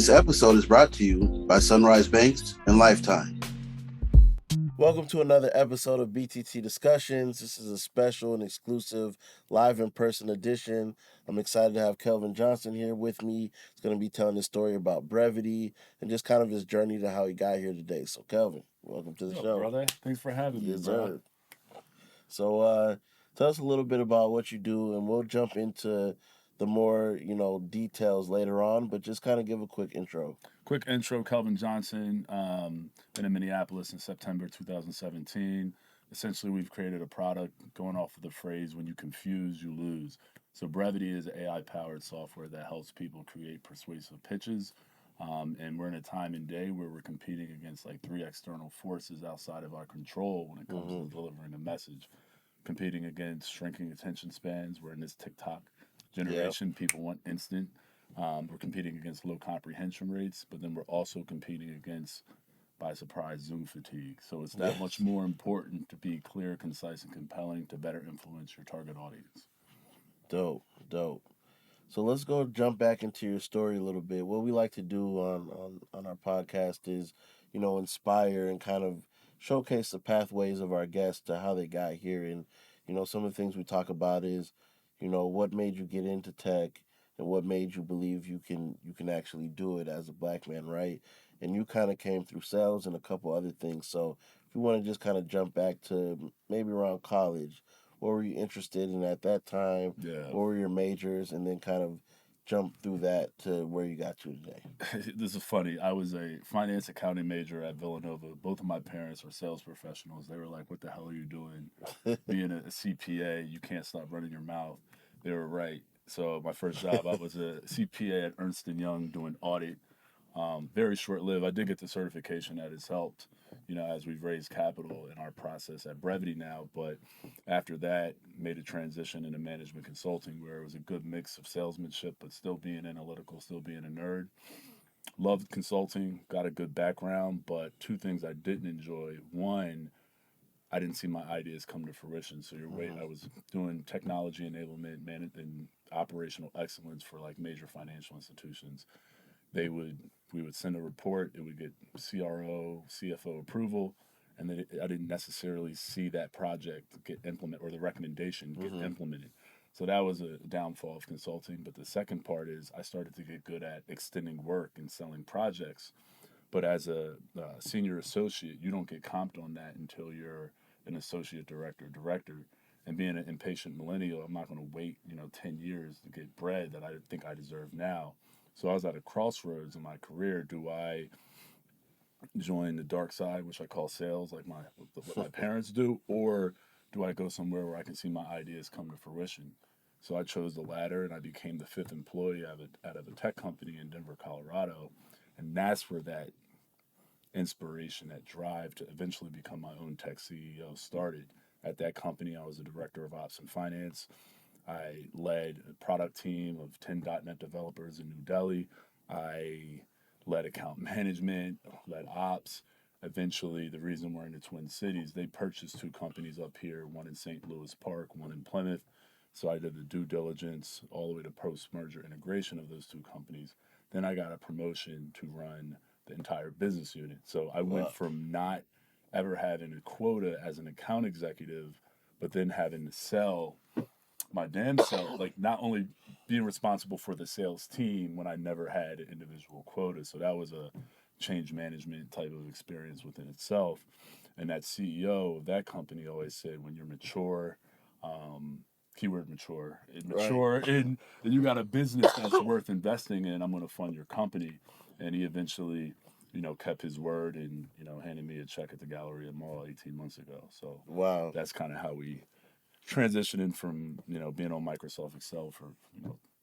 This episode is brought to you by Sunrise Banks and Lifetime. Welcome to another episode of BTT Discussions. This is a special and exclusive live in-person edition. I'm excited to have Kelvin Johnson here with me. He's going to be telling his story about Brevity and just kind of his journey to how he got here today. So, Kelvin, welcome to the What's up, show. brother? Thanks for having me, Yes, bro. sir. So, tell us a little bit about what you do, and we'll jump into the more, details later on, but just kind of give a quick intro. Quick intro, Kelvin Johnson. Been in Minneapolis in September 2017. Essentially, we've created a product going off of the phrase, when you confuse, you lose. So Brevity is AI-powered software that helps people create persuasive pitches. And we're in a time and day where we're competing against like three external forces outside of our control when it comes to delivering a message. Competing against shrinking attention spans. We're in this TikTok generation. People want instant. We're competing against low comprehension rates, but then we're also competing against, by surprise, Zoom fatigue. So it's that much more important to be clear, concise, and compelling to better influence your target audience. Dope. So let's go jump back into your story a little bit. What we like to do on our podcast is, inspire and kind of showcase the pathways of our guests to how they got here. And, some of the things we talk about is, what made you get into tech and what made you believe you can actually do it as a black man, right? And you kind of came through sales and a couple other things. So if you want to just kind of jump back to maybe around college, what were you interested in at that time? Yeah. What were your majors? And then kind of jump through that to where you got to today. This is funny. I was a finance accounting major at Villanova. Both of my parents were sales professionals. They were like, "What the hell are you doing? Being a CPA, you can't stop running your mouth." They were right. So my first job, I was a CPA at Ernst & Young doing audit. Very short-lived. I did get the certification that has helped, as we've raised capital in our process at Brevity now. But after that, made a transition into management consulting where it was a good mix of salesmanship, but still being analytical, still being a nerd. Loved consulting, got a good background, but two things I didn't enjoy. One, I didn't see my ideas come to fruition. So I was doing technology enablement, and operational excellence for like major financial institutions. We would send a report, it would get CRO, CFO approval, and then I didn't necessarily see that project get implemented or the recommendation get implemented. So that was a downfall of consulting. But the second part is I started to get good at extending work and selling projects. But as a senior associate, you don't get comped on that until you're an associate director. And being an impatient millennial, I'm not going to wait, 10 years to get bread that I think I deserve now. So I was at a crossroads in my career. Do I join the dark side, which I call sales, like what my parents do, or do I go somewhere where I can see my ideas come to fruition? So I chose the latter, and I became the fifth employee out of a tech company in Denver, Colorado. And that's where that inspiration, that drive to eventually become my own tech CEO started. At that company, I was a director of ops and finance. I led a product team of 10 .NET developers in New Delhi. I led account management, led ops. Eventually, the reason we're in the Twin Cities, they purchased two companies up here, one in St. Louis Park, one in Plymouth. So I did the due diligence all the way to post-merger integration of those two companies. Then I got a promotion to run the entire business unit. So I went from not ever having a quota as an account executive, but then having to sell my damn self, like not only being responsible for the sales team when I never had an individual quota. So that was a change management type of experience within itself. And that CEO of that company always said, when you're mature, keyword mature, and you got a business that's worth investing in, I'm going to fund your company. And he eventually, kept his word and, handed me a check at the Galleria Mall 18 months ago. So Wow. that's kind of how we transitioning from being on Microsoft Excel for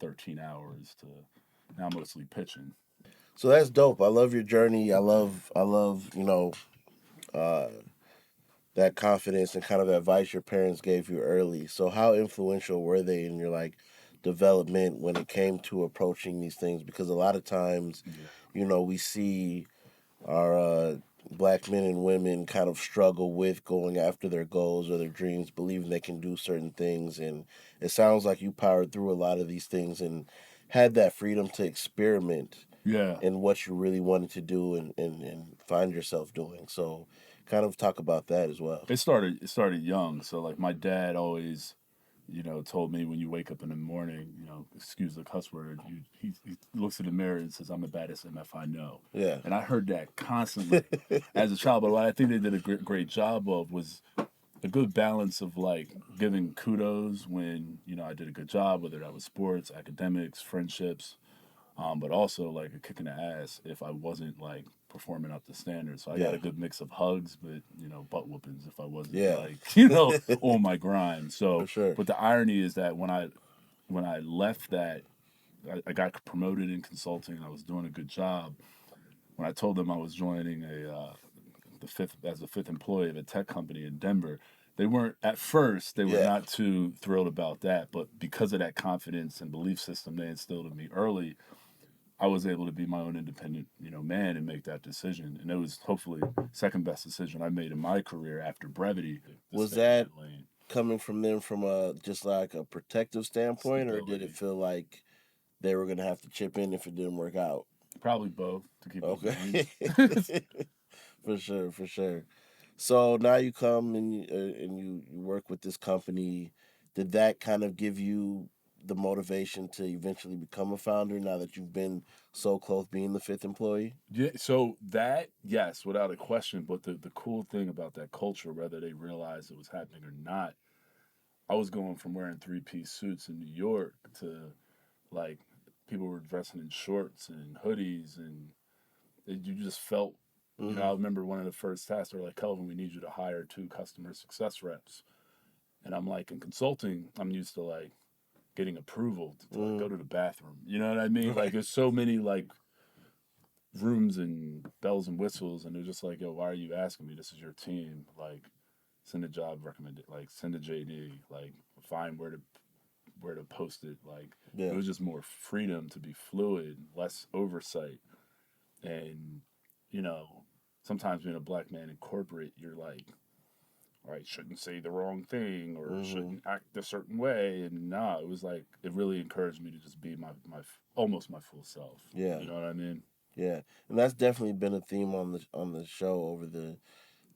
13 hours to now mostly pitching. So that's dope. I love your journey. I love, uh, that confidence and kind of advice your parents gave you early. So how influential were they in your like development when it came to approaching these things? Because a lot of times, we see our black men and women kind of struggle with going after their goals or their dreams, believing they can do certain things. And it sounds like you powered through a lot of these things and had that freedom to experiment Yeah. and what you really wanted to do and find yourself doing. So kind of talk about that as well. It started young. So like my dad always, told me when you wake up in the morning, excuse the cuss word, he looks in the mirror and says, "I'm the baddest MF I know." Yeah. And I heard that constantly as a child. But what I think they did a great job of was a good balance of like giving kudos when I did a good job, whether that was sports, academics, friendships, but also like a kick in the ass if I wasn't like performing up to standards. So I got a good mix of hugs, but butt whoopings if I wasn't like on my grind. For So, sure. but the irony is that when I left that, I got promoted in consulting. I was doing a good job. When I told them I was joining the fifth employee of a tech company in Denver, they weren't at first. They were not too thrilled about that, but because of that confidence and belief system they instilled in me early, I was able to be my own independent, man and make that decision. And it was hopefully second best decision I made in my career after Brevity. Was that coming from them from a just like a protective standpoint, or did it feel like they were gonna have to chip in if it didn't work out? Probably both to keep it Okay. For sure, for sure. So now you come and you work with this company. Did that kind of give you the motivation to eventually become a founder now that you've been so close being the fifth employee? Yeah, so that, yes, without a question. But the cool thing about that culture, whether they realized it was happening or not, I was going from wearing three-piece suits in New York to like people were dressing in shorts and hoodies, and you just felt. I remember one of the first tasks, they were like, "Kelvin, we need you to hire 2 customer success reps." And I'm like, in consulting, I'm used to like getting approval to like go to the bathroom. You know what I mean? Like there's so many like rooms and bells and whistles, and they're just like, "Yo, why are you asking me? This is your team. Like, send a job recommended. Like, send a JD. Like, find where to post it." Like, it was just more freedom to be fluid, less oversight, and you know, sometimes being a black man in corporate, you're like, all right, shouldn't say the wrong thing or shouldn't act a certain way. And nah, it was like it really encouraged me to just be my almost my full self. Yeah. You know what I mean? Yeah. And that's definitely been a theme on the show over the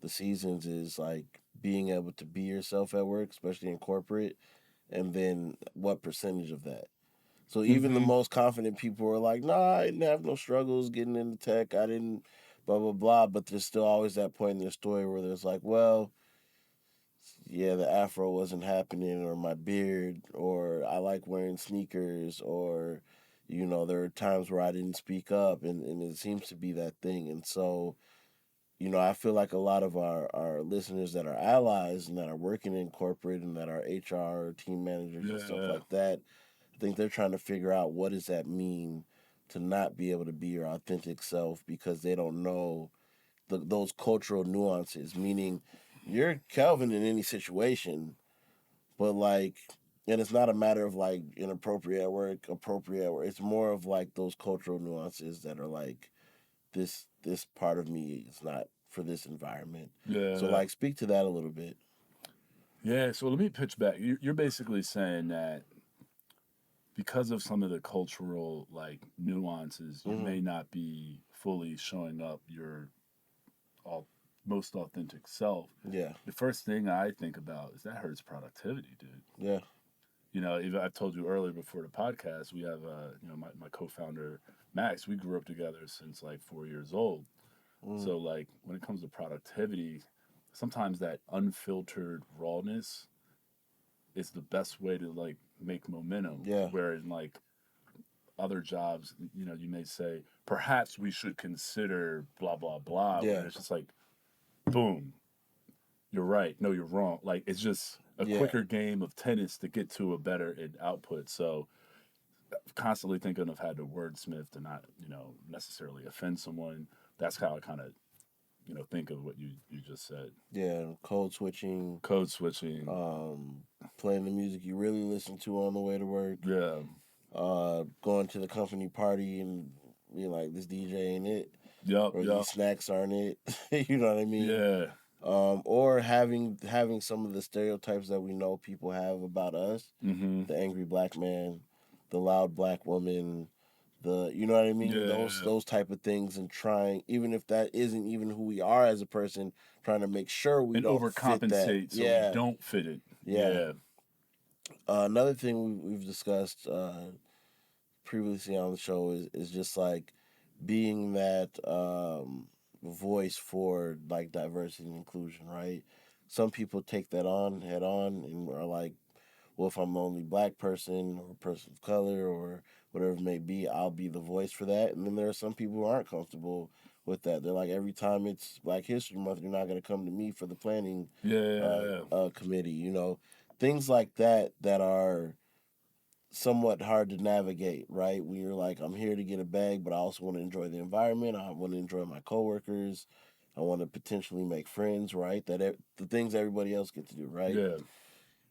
seasons is like being able to be yourself at work, especially in corporate, and then what percentage of that. So even the most confident people are like, "Nah, I didn't have no struggles getting into tech. I didn't, blah blah blah." But there's still always that point in their story where there's like, "Well, yeah, the afro wasn't happening, or my beard, or I like wearing sneakers, or there are times where I didn't speak up," and it seems to be that thing. And so, I feel like a lot of our listeners that are allies and that are working in corporate and that are HR team managers and stuff like that, I think they're trying to figure out what does that mean to not be able to be your authentic self because they don't know those cultural nuances. Meaning, you're Kelvin in any situation, but like, and it's not a matter of like inappropriate at work, appropriate at work. It's more of like those cultural nuances that are like this part of me is not for this environment. Yeah. So like, speak to that a little bit. Yeah. So let me pitch back. You're basically saying that because of some of the cultural like nuances, you may not be fully showing up your all, most authentic self. Yeah. The first thing I think about is that hurts productivity, dude. Yeah. Even I've told you earlier before the podcast, we have my co-founder Max. We grew up together since like 4 years old. So like when it comes to productivity, sometimes that unfiltered rawness is the best way to like make momentum. Yeah. Where in like other jobs, you may say perhaps we should consider blah blah blah. Yeah. Where it's just like, boom, you're right. No, you're wrong. Like it's just a quicker game of tennis to get to a better output. So constantly thinking of how to wordsmith to not, necessarily offend someone. That's how I kind of, think of what you just said. Yeah. Code switching. Code switching. Playing the music you really listen to on the way to work. Yeah. Going to the company party and being like, this DJ ain't it. Yep. Or these snacks aren't it. You know what I mean? Yeah. Or having some of the stereotypes that we know people have about us. The angry black man, the loud black woman, you know what I mean? Yeah. Those type of things, and trying, even if that isn't even who we are as a person, trying to make sure we And don't fit that. overcompensate so we Yeah, don't fit it. yeah. Yeah. Another thing we've discussed previously on the show is just like being that voice for like diversity and inclusion, right? Some people take that on head on and are like, well, if I'm the only black person or person of color or whatever it may be, I'll be the voice for that. And then there are some people who aren't comfortable with that. They're like, every time it's Black History Month, you're not going to come to me for the planning Yeah. committee. You know, things like that that are somewhat hard to navigate, right? When you're like, I'm here to get a bag, but I also want to enjoy the environment. I want to enjoy my coworkers. I want to potentially make friends, right? The things everybody else get to do, right? Yeah.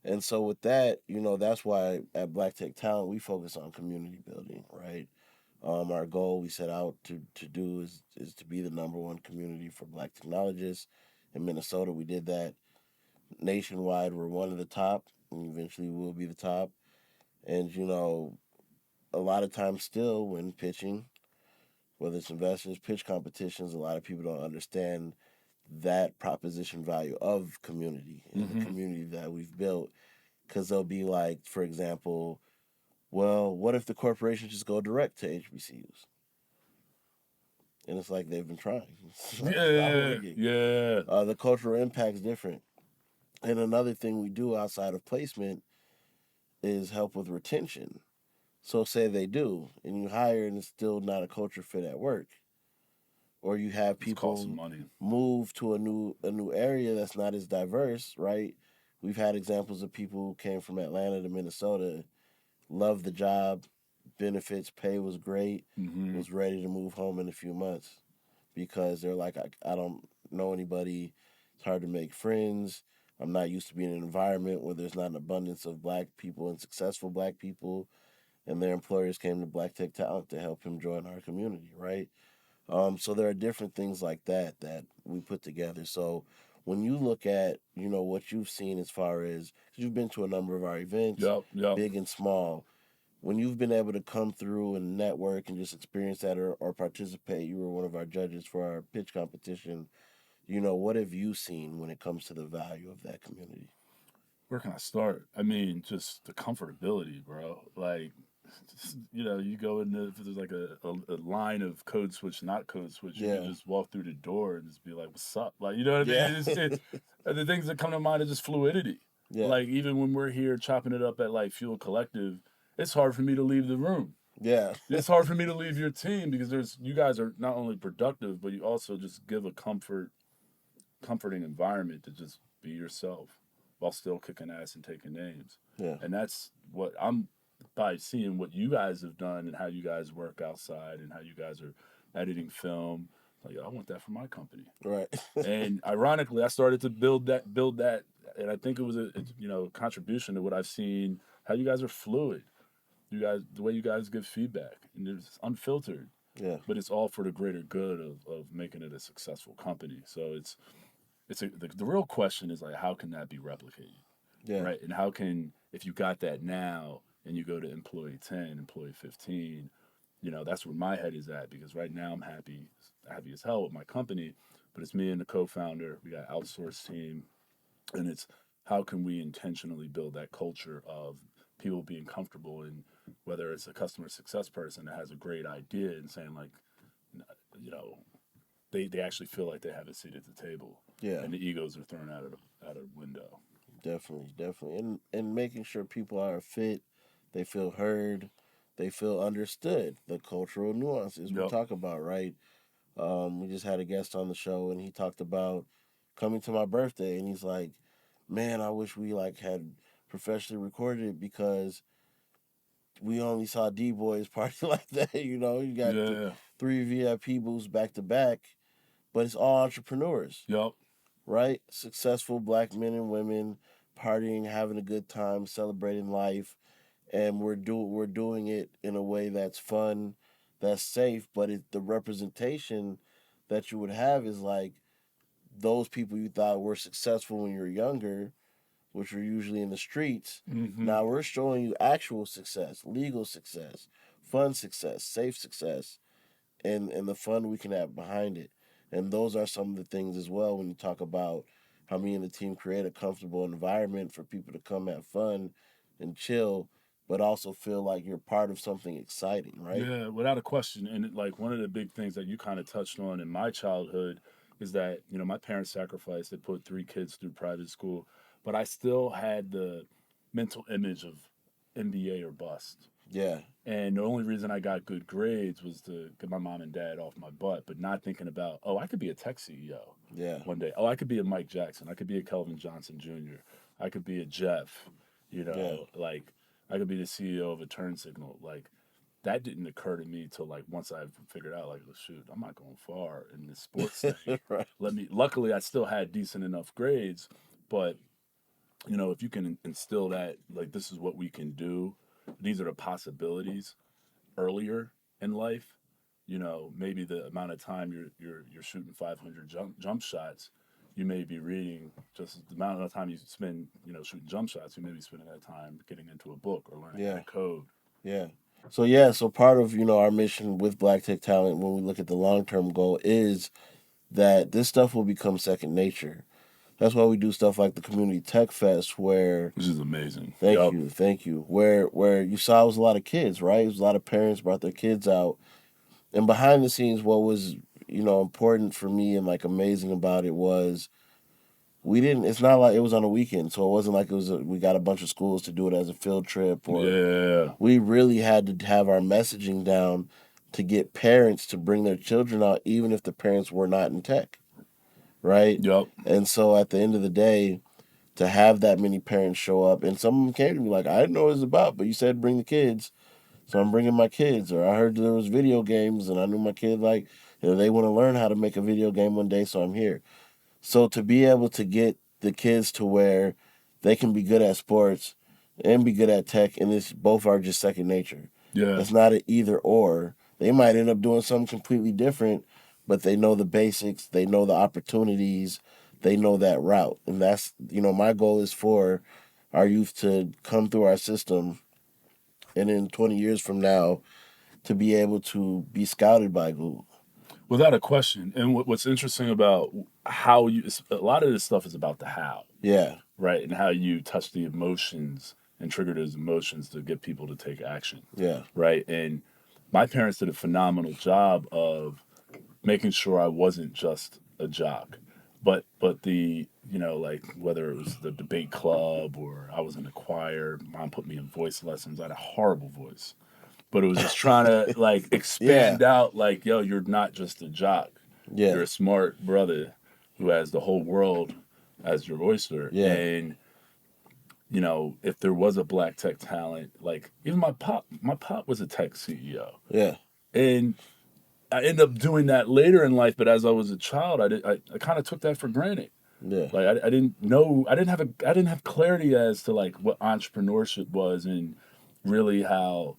And so with that, you know, that's why at Black Tech Talent we focus on community building, right? Our goal we set out to do is to be the number one community for Black technologists in Minnesota. We did that nationwide. We're one of the top, and eventually we'll be the top. And you know, a lot of times still when pitching, whether it's investors, pitch competitions, a lot of people don't understand that proposition value of community and the Mm-hmm. community that we've built. Because they'll be like, for example, well, what if the corporations just go direct to HBCUs? And it's like they've been trying. It's not Yeah. working. Yeah. The cultural impact's different. And another thing we do outside of placement is help with retention. So say they do, and you hire, and it's still not a culture fit at work, or you have It's costing people money. move to a new area that's not as diverse, right? We've had examples of people who came from Atlanta to Minnesota, loved the job, benefits, pay was great, Mm-hmm. was ready to move home in a few months because they're like, I don't know anybody. It's hard to make friends. I'm not used to being in an environment where there's not an abundance of black people and successful black people. And their employers came to Black Tech Talent to help him join our community, right? So there are different things like that that we put together. So when you look at, you know, what you've seen as far as, 'cause you've been to a number of our events, Yep. Yep. big and small, when you've been able to come through and network and just experience that or participate, you were one of our judges for our pitch competition. You know, what have you seen when it comes to the value of that community? Where can I start? I mean, just the comfortability, bro. Like, you know, you go in if there's like a line of code switch, not code switch, you can Yeah. just walk through the door and just be like, "What's up?" Like, you know what I Yeah. mean? The things that come to mind are just fluidity. Yeah. Like, even when we're here chopping it up at like Fuel Collective, it's hard for me to leave the room. Yeah. It's hard for me to leave your team because you guys are not only productive, but you also just give a comforting environment to just be yourself while still kicking ass and taking names. Yeah. And that's what I'm by seeing what you guys have done and how you guys work outside and how you guys are editing film. Like, I want that for my company. Right. And ironically, I started to build that, and I think it was a contribution to what I've seen. How you guys are fluid, you guys, the way you guys give feedback, and it's unfiltered, Yeah. but it's all for the greater good of making it a successful company. So the real question is like, how can that be replicated? Yeah. Right? And how can, if you got that now and you go to employee 10, employee 15, you know, that's where my head is at, because right now I'm happy as hell with my company, but it's me and the co-founder. We got outsourced team, and it's how can we intentionally build that culture of people being comfortable, and whether it's a customer success person that has a great idea and saying like, you know, they actually feel like they have a seat at the table, Yeah. and the egos are thrown out a window. Definitely, and making sure people are fit, they feel heard, they feel understood. The cultural nuances we Yep. talk about, right? We just had a guest on the show, and he talked about coming to my birthday, and he's like, "Man, I wish we like had professionally recorded it because we only saw D boys party like that. You know, you got Yeah. three VIP booths back to back, but it's all entrepreneurs." Yep. Right? Successful black men and women partying, having a good time, celebrating life, and we're doing it in a way that's fun, that's safe, but the representation that you would have is like those people you thought were successful when you were younger, which were usually in the streets. Mm-hmm. Now we're showing you actual success, legal success, fun success, safe success, and the fun we can have behind it. And those are some of the things as well when you talk about how me and the team create a comfortable environment for people to come have fun and chill, but also feel like you're part of something exciting, right? Yeah, without a question. And like one of the big things that you kind of touched on in my childhood is that, my parents sacrificed. They put three kids through private school, but I still had the mental image of MBA or bust. Yeah, And the only reason I got good grades was to get my mom and dad off my butt, but not thinking about, oh, I could be a tech CEO yeah, one day. Oh, I could be a Mike Jackson. I could be a Kelvin Johnson Jr. I could be a Jeff, yeah, like I could be the CEO of a Turn Signal. Like that didn't occur to me till like once I figured out like, oh, shoot, I'm not going far in this sports thing. right. Luckily I still had decent enough grades, but if you can instill that, like, this is what we can do, these are the possibilities earlier in life. Maybe the amount of time you're shooting 500 jump shots, you may be reading just the amount of time you spend, shooting jump shots. You may be spending that time getting into a book or learning how Yeah, to code. yeah. So part of our mission with Black Tech Talent, when we look at the long term goal, is that this stuff will become second nature. That's why we do stuff like the Community Tech Fest, where Which is amazing. thank Yup. you, thank you. Where you saw it was a lot of kids, right? It was a lot of parents brought their kids out, and behind the scenes, what was important for me and like amazing about it was we didn't. It's not like it was on a weekend, so it wasn't like we got a bunch of schools to do it as a field trip, or Yeah. we really had to have our messaging down to get parents to bring their children out, even if the parents were not in tech, right? Yup. And so at the end of the day, to have that many parents show up, and some of them came to me like, I didn't know what it was about, but you said bring the kids, so I'm bringing my kids. Or I heard there was video games, and I knew my kid like, they want to learn how to make a video game one day, so I'm here. So to be able to get the kids to where they can be good at sports and be good at tech, and this both are just second nature. Yeah. It's not an either or. They might end up doing something completely different, but they know the basics, they know the opportunities, they know that route. And that's, my goal is for our youth to come through our system, and in 20 years from now to be able to be scouted by Google. Without a question. And what's interesting about how a lot of this stuff is about the how, Yeah, right? And how you touch the emotions and trigger those emotions to get people to take action, yeah, right? And my parents did a phenomenal job of making sure I wasn't just a jock, but the like whether it was the debate club or I was in the choir. Mom put me in voice lessons. I had a horrible voice, but it was just trying to like yeah, expand out. Like, yo, you're not just a jock. yeah, You're a smart brother who has the whole world as your oyster. yeah, And if there was a black tech talent, like even my pop was a tech CEO, yeah, and I ended up doing that later in life. But as I was a child, I kind of took that for granted. yeah, Like I didn't know, I didn't have clarity as to like what entrepreneurship was and really how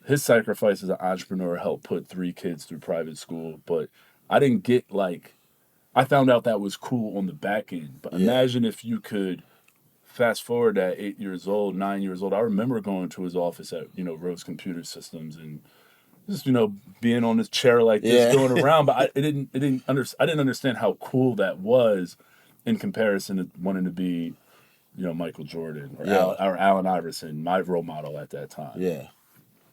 his sacrifice as an entrepreneur helped put three kids through private school. But I didn't get like, I found out that was cool on the back end. But yeah, imagine if you could fast forward at 8 years old, 9 years old. I remember going to his office at Rose Computer Systems and just being on this chair like this, yeah, going around. But I didn't understand how cool that was in comparison to wanting to be Michael Jordan or yeah, Allen Iverson, my role model at that time. yeah,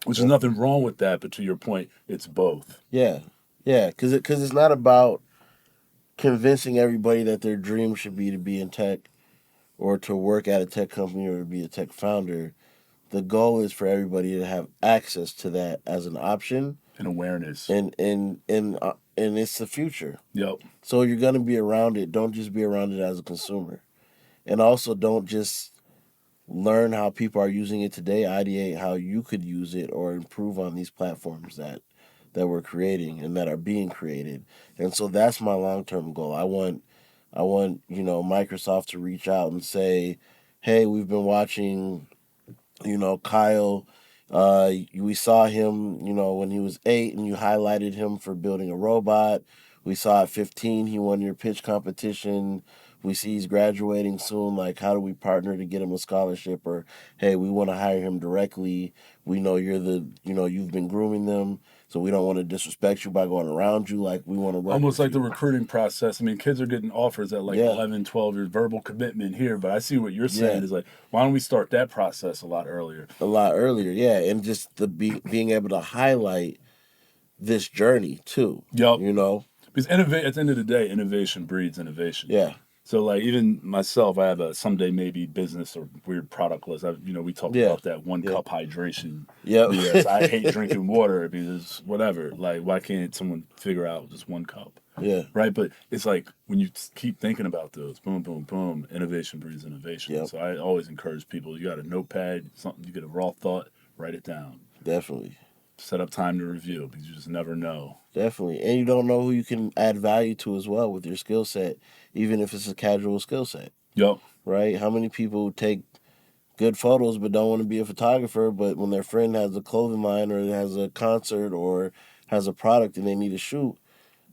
Which is well, nothing wrong with that, but to your point, it's both. yeah, yeah. Because it's not about convincing everybody that their dream should be to be in tech or to work at a tech company or to be a tech founder. The goal is for everybody to have access to that as an option, And awareness. and it's the future. Yep. So you're gonna be around it. Don't just be around it as a consumer, and also don't just learn how people are using it today. Ideate how you could use it or improve on these platforms that we're creating and that are being created. And so that's my long term goal. I want Microsoft to reach out and say, hey, we've been watching Kyle. We saw him, when he was 8, and you highlighted him for building a robot. We saw at 15 he won your pitch competition. we see he's graduating soon. Like, how do we partner to get him a scholarship? Or, hey, we want to hire him directly. We know you've been grooming them, so we don't want to disrespect you by going around you. Like, we want to work Almost with like the you. recruiting process. I mean, kids are getting offers at like Yeah. 11, 12 years, verbal commitment here. But I see what you're saying Yeah. is like, why don't we start that process a lot earlier? A lot earlier, yeah, and just being able to highlight this journey too. Yup. You know, Because at the end of the day, innovation breeds innovation. yeah, So like even myself, I have a someday maybe business or weird product list. We talked Yeah. about that one Yeah. cup hydration. Yep. Yes, I hate drinking water because whatever. Like why can't someone figure out just one cup? Yeah. Right. But it's like when you keep thinking about those, boom, boom, boom, innovation breeds innovation. Yep. So I always encourage people. You got a notepad, something you get a raw thought, write it down. Definitely. Set up time to review because you just never know. Definitely. And you don't know who you can add value to as well with your skill set, even if it's a casual skill set. Yup. Right? How many people take good photos but don't want to be a photographer, but when their friend has a clothing line or has a concert or has a product and they need a shoot,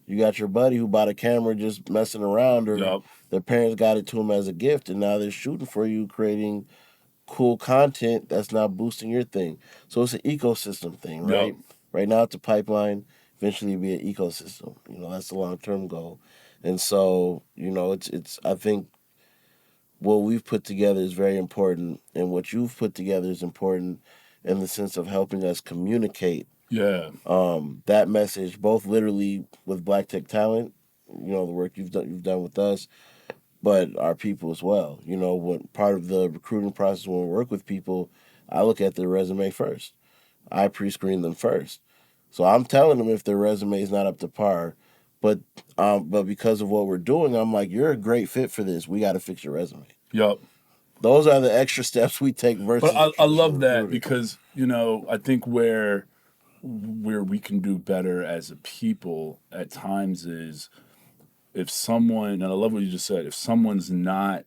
you got your buddy who bought a camera just messing around, or Yup. their parents got it to him as a gift, and now they're shooting for you, creating cool content that's now boosting your thing. So it's an ecosystem thing, right? Yup. Right now it's a pipeline. Eventually it'll be an ecosystem. That's the long term goal. And so, it's I think what we've put together is very important, and what you've put together is important in the sense of helping us communicate Yeah. that message, both literally with Black Tech Talent, the work you've done with us, but our people as well. When part of the recruiting process when we work with people, I look at their resume first. I pre-screen them first. So I'm telling them if their resume is not up to par, but because of what we're doing, I'm like, you're a great fit for this. We got to fix your resume. Yup. Those are the extra steps we take versus. But I love that recruiting. because I think where we can do better as a people at times is if someone, and I love what you just said, if someone's not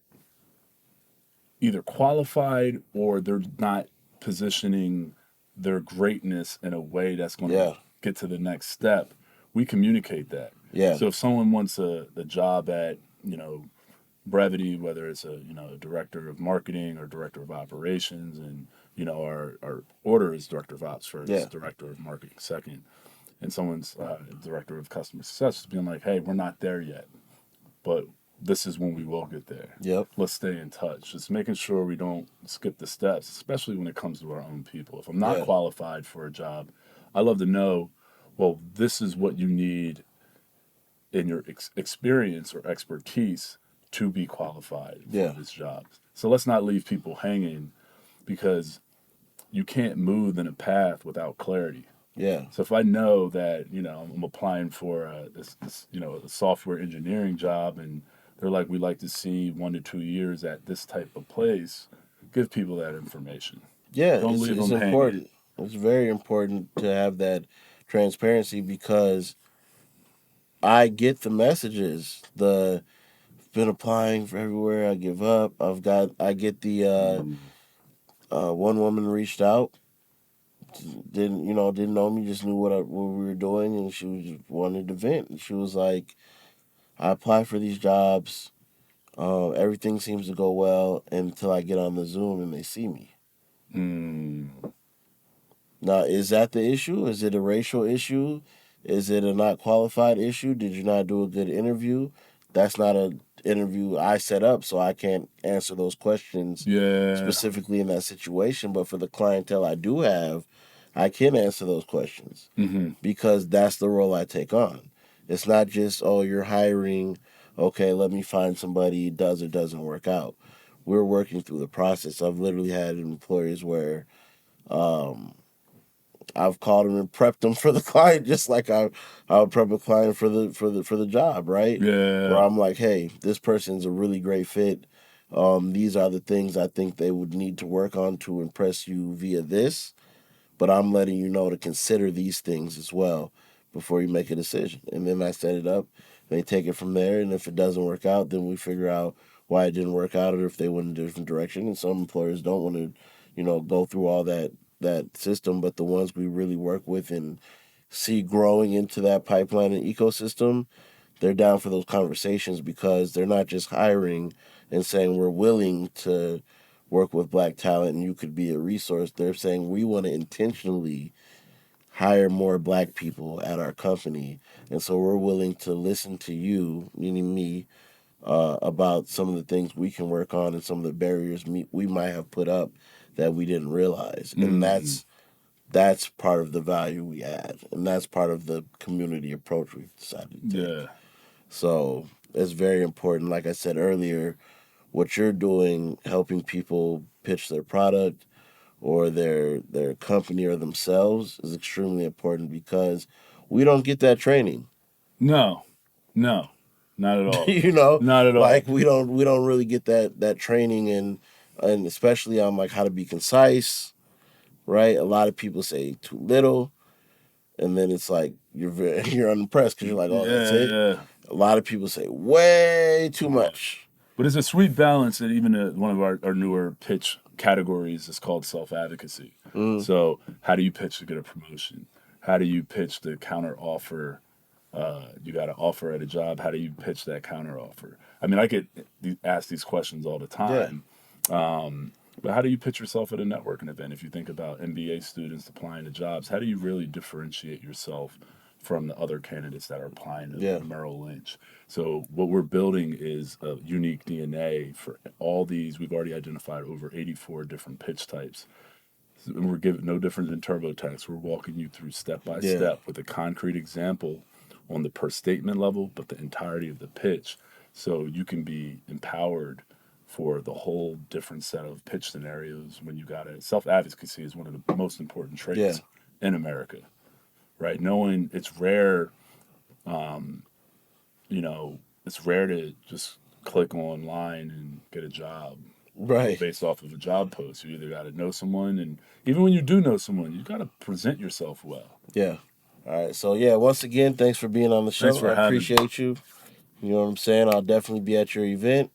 either qualified or they're not positioning their greatness in a way that's going to get to the next step, we communicate that. Yeah. So if someone wants the job at Brevity, whether it's a director of marketing or director of operations, and our order is director of ops first, director of marketing second, and someone's director of customer success is being like, hey, we're not there yet, but this is when we will get there. Yep. Let's stay in touch. Just making sure we don't skip the steps, especially when it comes to our own people. If I'm not qualified for a job, I love to know, well, this is what you need in your experience or expertise to be qualified for this job. So let's not leave people hanging because you can't move in a path without clarity. Yeah. So if I know that, I'm applying for this a software engineering job and they're like, we like to see 1 to 2 years at this type of place, give people that information. Yeah, Don't leave it's them important. hanging. It's very important to have that transparency because I get the messages. Been applying for everywhere. I give up. I get the one woman reached out, didn't know me, just knew what we were doing, and she wanted to vent. And she was like, I apply for these jobs. Everything seems to go well until I get on the Zoom and they see me. Now, is that the issue? Is it a racial issue? Is it a not qualified issue? Did you not do a good interview? That's not an interview I set up, so I can't answer those questions specifically in that situation. But for the clientele I do have, I can answer those questions because that's the role I take on. It's not just, oh, you're hiring, okay, let me find somebody, does or doesn't work out. We're working through the process. I've literally had employers where I've called them and prepped them for the client, just like I would prep a client for the job, right? Yeah. Where I'm like, hey, this person's a really great fit. These are the things I think they would need to work on to impress you via this, but I'm letting you know to consider these things as well before you make a decision. And then I set it up. They take it from there, and if it doesn't work out, then we figure out why it didn't work out or if they went in a different direction. And some employers don't want to, go through all that system, but the ones we really work with and see growing into that pipeline and ecosystem, they're down for those conversations because they're not just hiring and saying we're willing to work with black talent and you could be a resource. They're saying we want to intentionally hire more black people at our company. And so we're willing to listen to you, meaning me, about some of the things we can work on and some of the barriers we might have put up that we didn't realize. And that's part of the value we add. And that's part of the community approach we've decided to take. Yeah. So it's very important. Like I said earlier, what you're doing, helping people pitch their product or their company or themselves, is extremely important because we don't get that training. No, not at all. Not at all. Like we don't really get that training and especially on like how to be concise, right? A lot of people say too little, and then it's like you're unimpressed because you're like, oh, that's it. Yeah. A lot of people say way too much. But it's a sweet balance that even one of our newer pitch categories is called self-advocacy. So how do you pitch to get a promotion? How do you pitch the counter offer? You got an offer at a job. How do you pitch that counter offer? I mean, I get asked these questions all the time. But how do you pitch yourself at a networking event? If you think about MBA students applying to jobs, how do you really differentiate yourself from the other candidates that are applying to Merrill Lynch? So what we're building is a unique DNA for all these. We've already identified over 84 different pitch types. And we're giving no different than TurboTax. We're walking you through step by step with a concrete example on the per statement level, but the entirety of the pitch. So you can be empowered for the whole different set of pitch scenarios when you got it. Self-advocacy is one of the most important traits in America, right? Knowing it's rare, it's rare to just click online and get a job. Right. Based off of a job post. You either got to know someone, and even when you do know someone, you got to present yourself well. Yeah. All right. So, once again, thanks for being on the show. Thanks for having me. Appreciate you. You know what I'm saying? I'll definitely be at your event.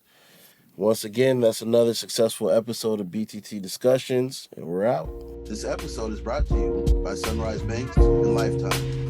Once again, that's another successful episode of BTT Discussions, and we're out. This episode is brought to you by Sunrise Banks and Lifetime.